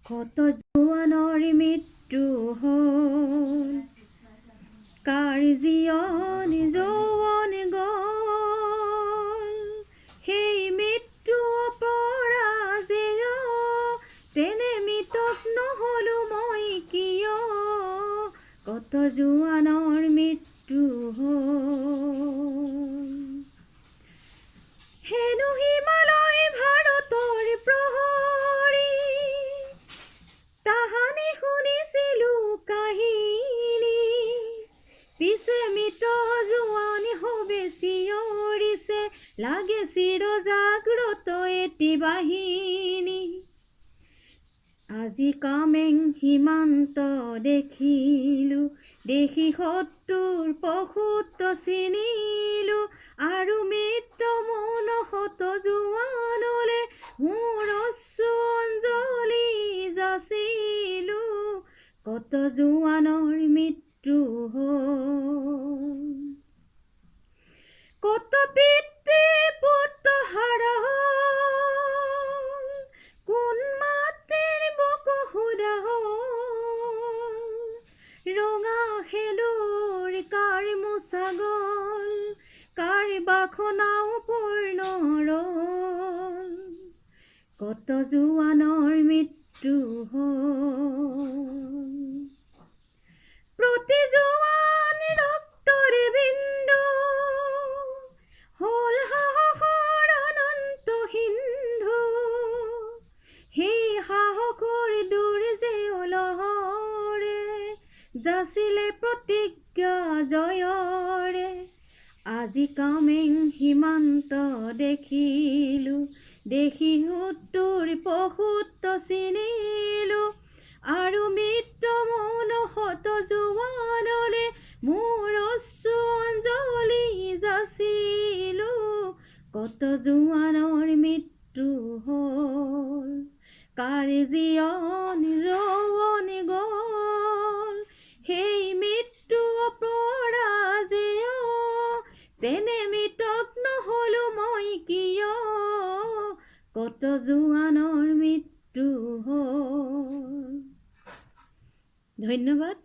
কত জোৱানৰ মৃত্যু হ'ল, কাৰ জীয়ন যৌৱন গ'ল, সেই মৃত্যু অপৰাজেয়, তেনে মৃতক নহ'লো মই কিয়, কত জোৱানৰ মৃত্যু হ'ল। হেনো হিমালয় ভাৰতৰ প্ৰহৰী, তাহানি শুনিছিলো কাহিনী, পিছে মৃত জোৱান হবে চিঞৰিছে, লাগে চিৰ জাগ্ৰত এটি বাহিনী। আজি কামেং সীমান্ত দেখিলো, দেখি শত্ৰুৰ পশুত্ব চিনিলো, আৰু মৃত মনহত জোৱানলে মোৰ অশ্ৰু অঞ্জলি যাচিলো, কত জোৱানৰ মৃত্যু হ'ল। কত পিতৃ পুত্ৰ হাৰা হ'ল, কোন মাতৃৰ বুকু সুধা হ'ল, ৰঙা সেন্দুৰ কাৰ মোচা গ'ল, কাৰ বাসনাও পূৰ্ণ ৰ'ল, কত জোৱানৰ মৃত্যু হ'ল। প্ৰতি জোৱান ৰক্তৰে বিন্দু, হ'ল সাহসৰ অনন্ত সিন্ধু, সেই সাহসৰ দুৰ্জেয় লহৰে, যাচিলে প্ৰতিজ্ঞা জয়ৰে। আজি কামেং সীমান্ত দেখিলো, দেখি শত্ৰুৰ পশুত্ব চিনিলো, আৰু মৃত মনহত জোৱানলে মোৰ অশ্ৰু অঞ্জলি যাচিলো, কত জোৱানৰ মৃত্যু হ'ল, কাৰ জীয়ন যৌৱন গ'ল, সেই মৃত্যু অপৰাজেয়, তেনে মৃতক নহ'লো মই কিয়, কত জোৱানৰ মৃত্যু হ'ল। ধন্যবাদ।